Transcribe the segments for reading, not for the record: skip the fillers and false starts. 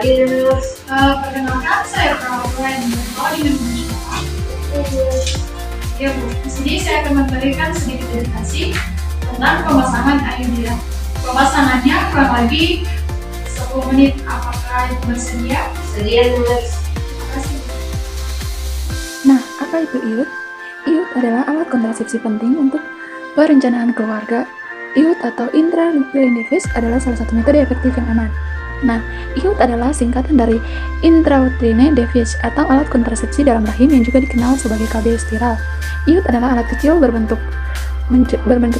Pagi, Nurse. Perkenalkan, saya Prabowo yang berasal di Indonesia. Ya Bu, di sini saya akan memberikan sedikit edukasi tentang pemasangan IUD. Pemasangannya kurang lebih 10 menit. Apakah itu bersedia? Sedia, Nurse. Terima kasih. Nah, apa itu IUD? IUD adalah alat kontrasepsi penting untuk perencanaan keluarga. IUD atau intrauterine device adalah salah satu metode efektif yang aman. Nah, IUD adalah singkatan dari intrauterine device atau alat kontrasepsi dalam rahim yang juga dikenal sebagai KB spiral. IUD adalah alat kecil berbentuk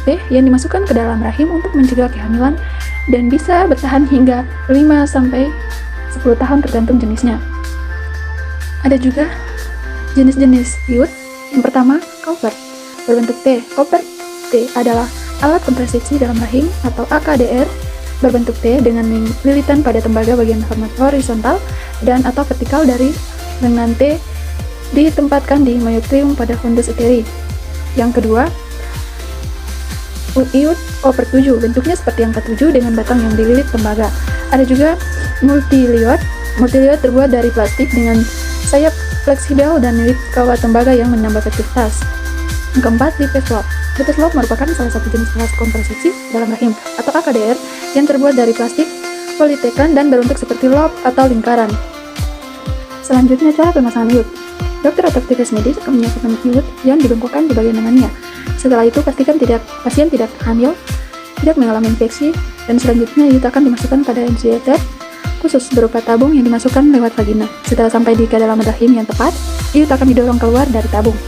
T yang dimasukkan ke dalam rahim untuk mencegah kehamilan dan bisa bertahan hingga 5-10 tahun tergantung jenisnya. Ada juga jenis-jenis IUD. Yang pertama, Cowper berbentuk T. Cowper T adalah alat kontrasepsi dalam rahim atau AKDR berbentuk T dengan lilitan pada tembaga bagian horizontal dan atau vertikal dari lengan T ditempatkan di myotrium pada fundus uteri. Yang kedua, IUD Cowper 7 bentuknya seperti angka 7 dengan batang yang dililit tembaga. Ada juga multiliot. Multiliot terbuat dari plastik dengan sayap fleksibel dan lilit kawat tembaga yang menambah efektivitas. Yang keempat, lipase lock. Lipase lock merupakan salah satu jenis alat kontrasepsi dalam rahim atau AKDR yang terbuat dari plastik politekan dan berbentuk seperti loop atau lingkaran. Selanjutnya, cara pemasangan IUD. Dokter atau petugas medis akan menyatukan IUD yang dibengkokkan di bagian lengannya. Setelah itu, pastikan pasien tidak hamil, tidak mengalami infeksi, dan selanjutnya IUD akan dimasukkan pada insiator khusus berupa tabung yang dimasukkan lewat vagina. Setelah sampai di kedalaman rahim yang tepat, IUD akan didorong keluar dari tabung.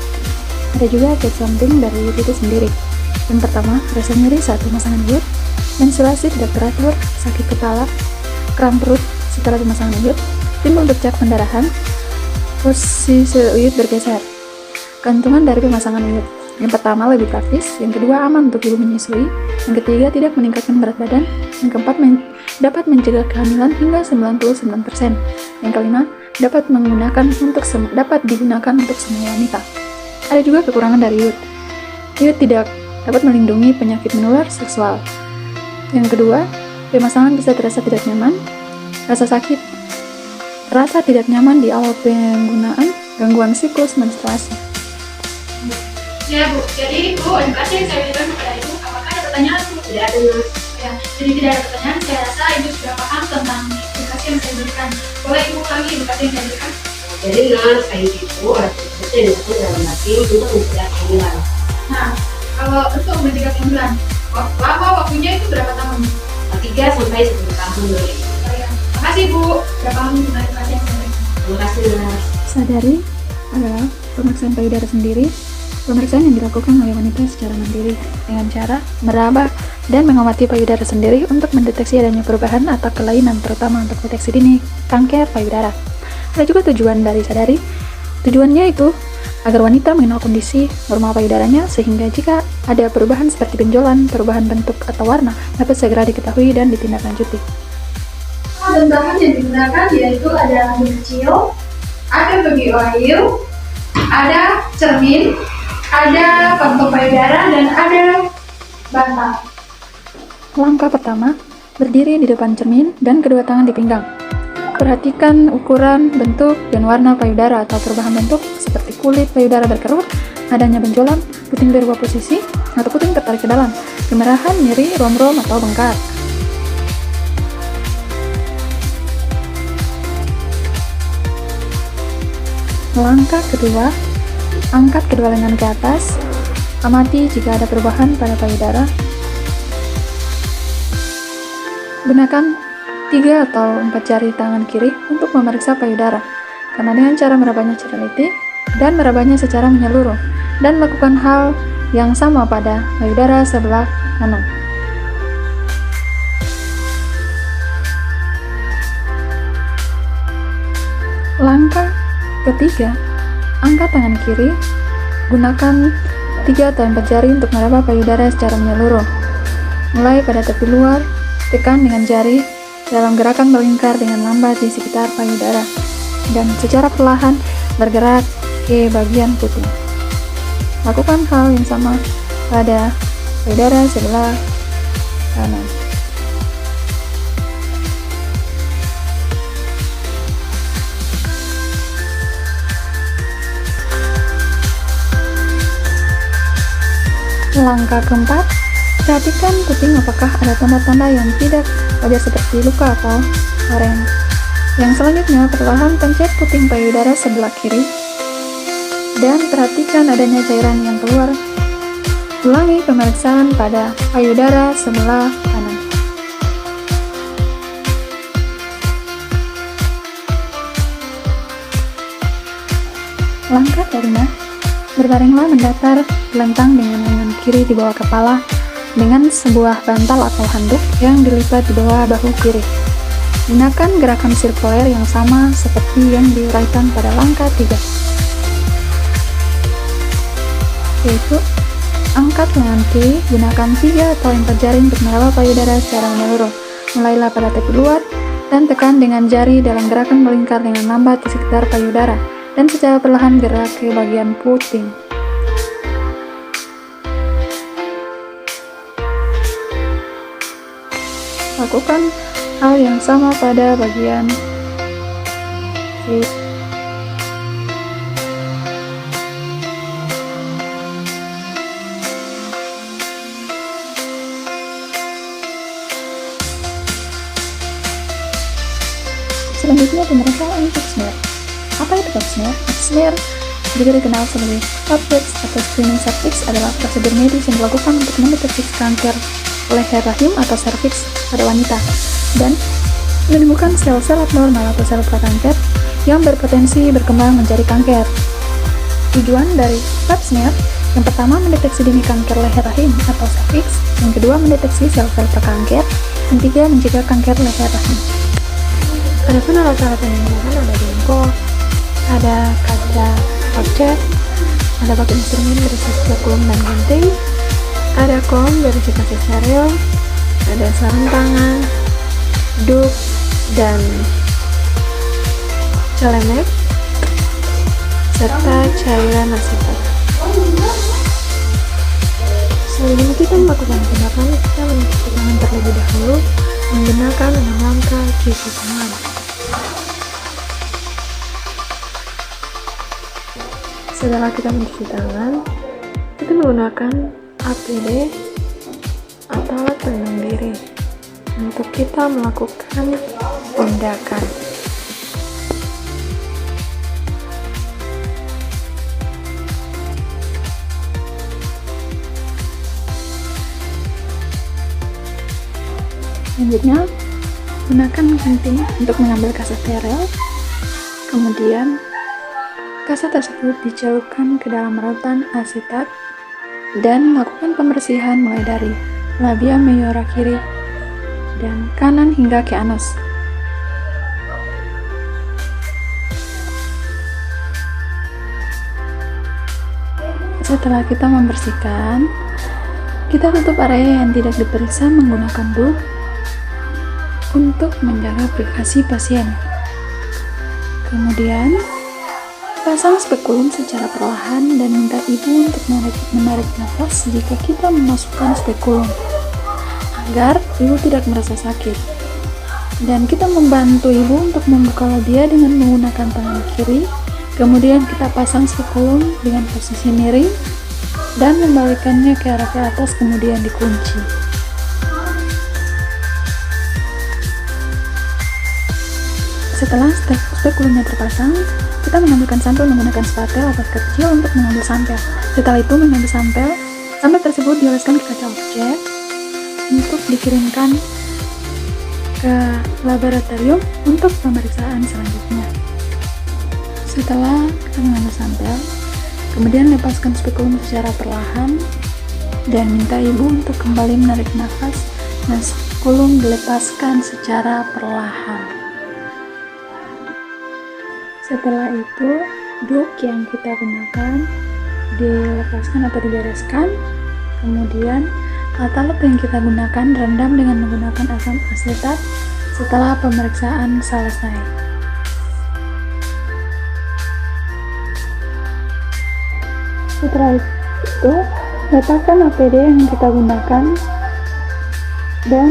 Ada juga efek samping dari IUD itu sendiri. Yang pertama, rasa nyeri saat pemasangan IUD, menstruasi tidak teratur, sakit kepala, kram perut setelah pemasangan IUD, timbul bercak pendarahan, posisi IUD bergeser. Keuntungan dari pemasangan IUD. Yang pertama, lebih praktis. Yang kedua, aman untuk ibu menyusui. Yang ketiga, tidak meningkatkan berat badan. Yang keempat, dapat mencegah kehamilan hingga 99%. Yang kelima, dapat digunakan untuk semua wanita. Ada juga kekurangan dari IUD. IUD tidak dapat melindungi penyakit menular seksual. Yang kedua, pemasangan bisa terasa tidak nyaman, rasa tidak nyaman di awal penggunaan, gangguan siklus menstruasi. Ya Bu, jadi Bu, edukasi yang saya berikan kepada Ibu, apakah ada pertanyaan Bu? Tidak ada, Nurse. Ya, jadi tidak ada pertanyaan, saya rasa Ibu sudah paham tentang edukasi yang saya berikan. Boleh Ibu ulangi edukasi yang saya berikan? Jadi, Nurse, IUD itu alat kontrasepsi yang dimasukkan dalam rahim untuk mencegah kehamilan. Nah, kalau untuk mencegah kehamilan, waktunya itu berapa tahun? 3-10 tahun, Nurse. Ya. Terima kasih Bu, sudah paham tentang edukasi yang saya berikan. Terima kasih, Nurse. Sadari adalah pemeriksaan payudara sendiri. Pemeriksaan yang dilakukan oleh wanita secara mandiri dengan cara meraba dan mengamati payudara sendiri untuk mendeteksi adanya perubahan atau kelainan, terutama untuk deteksi dini kanker payudara. Ada juga tujuan dari Sadari. Tujuannya itu agar wanita mengenal kondisi normal payudaranya sehingga jika ada perubahan seperti benjolan, perubahan bentuk atau warna dapat segera diketahui dan ditindaklanjuti. Bahan yang digunakan yaitu ada air kecil, ada baby oil, ada cermin, ada kantong payudara, dan ada bantal. Langkah pertama, berdiri di depan cermin dan kedua tangan di pinggang. Perhatikan ukuran, bentuk, dan warna payudara atau perubahan bentuk seperti kulit payudara berkerut, adanya benjolan, puting berubah posisi, atau puting tertarik ke dalam, kemerahan, nyeri, rom-rom, atau bengkak. Langkah kedua, angkat kedua lengan ke atas, amati jika ada perubahan pada payudara. Gunakan 3 atau 4 jari tangan kiri untuk memeriksa payudara, karena dengan cara merabanya secara teliti dan merabanya secara menyeluruh, dan lakukan hal yang sama pada payudara sebelah kanan. Langkah ketiga, angkat tangan kiri, gunakan 3 atau 4 jari untuk meraba payudara secara menyeluruh. Mulai pada tepi luar, tekan dengan jari dalam gerakan melingkar dengan lambat di sekitar payudara, dan secara perlahan bergerak ke bagian puting. Lakukan hal yang sama pada payudara sebelah kanan. Langkah keempat, perhatikan puting apakah ada tanda-tanda yang tidak wajar seperti luka atau koreng. Yang selanjutnya, perlahan pencet puting payudara sebelah kiri dan perhatikan adanya cairan yang keluar. Ulangi pemeriksaan pada payudara sebelah kanan. Langkah kelima, berbaringlah mendatar terlentang dengan lengan kiri di bawah kepala dengan sebuah bantal atau handuk yang dilipat di bawah bahu kiri. Gunakan gerakan sirkuler yang sama seperti yang diuraikan pada langkah 3, yaitu angkat lengan kiri, gunakan 3 atau 4 jari untuk melewat payudara secara menyeluruh. Mulailah pada tepi luar dan tekan dengan jari dalam gerakan melingkar dengan lambat di sekitar payudara dan secara perlahan gerak ke bagian puting. Lakukan hal yang sama pada bagian kiri. Selanjutnya, pemeriksaan pap smear. Apa itu pap smear? Pap smear juga dikenal sebagai pap test atau screening cervix adalah prosedur medis yang dilakukan untuk mendeteksi kanker leher rahim atau serviks pada wanita dan menemukan sel-sel abnormal atau sel prakanker yang berpotensi berkembang menjadi kanker. Tujuan dari pap smear yang pertama mendeteksi dini kanker leher rahim atau serviks, yang kedua mendeteksi sel-sel prakanker, yang ketiga mencegah kanker leher rahim. Adapun alat-alat yang digunakan ada bengko, ada kaca objek, ada pakai instrumen berisi spekulum dan gunting, ada kom berisi kasih steril, ada sarung tangan, dup, dan celemek, serta cairan asetat. Sebelum kita melakukan tindakan, kita mencuci tangan terlebih dahulu menggunakan 6 langkah cuci tangan. Setelah kita mencuci tangan, kita menggunakan APD atau alat pelindung diri untuk kita melakukan tindakan. Selanjutnya, gunakan gunting untuk mengambil kasa steril. Kemudian, kasa tersebut dijauhkan ke dalam larutan asetat dan lakukan pembersihan mulai dari labia mayora kiri dan kanan hingga ke anus. Setelah kita membersihkan, kita tutup area yang tidak diperiksa menggunakan dup untuk menjaga privasi pasien. Kemudian, pasang spekulum secara perlahan dan minta ibu untuk menarik nafas jika kita memasukkan spekulum, agar ibu tidak merasa sakit. Dan kita membantu ibu untuk membuka labia dengan menggunakan tangan kiri. Kemudian kita pasang spekulum dengan posisi miring dan membalikannya ke arah ke atas, kemudian dikunci. Setelah spekulumnya terpasang, kita mengambilkan sampel menggunakan spatel atau kecil untuk mengambil sampel. Setelah itu mengambil sampel tersebut dioleskan ke kaca objek untuk dikirimkan ke laboratorium untuk pemeriksaan selanjutnya. Setelah kita mengambil sampel, kemudian lepaskan spekulum secara perlahan dan minta ibu untuk kembali menarik nafas dan spekulum dilepaskan secara perlahan. Setelah itu, dup yang kita gunakan dilepaskan atau dibereskan. Kemudian, alat-alat yang kita gunakan direndam dengan menggunakan asam asetat setelah pemeriksaan selesai. Setelah itu, letakkan APD yang kita gunakan dan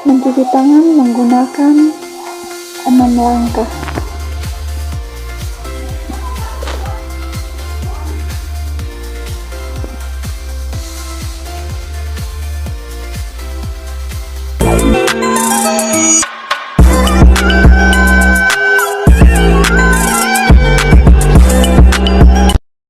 mencuci tangan menggunakan 6 langkah.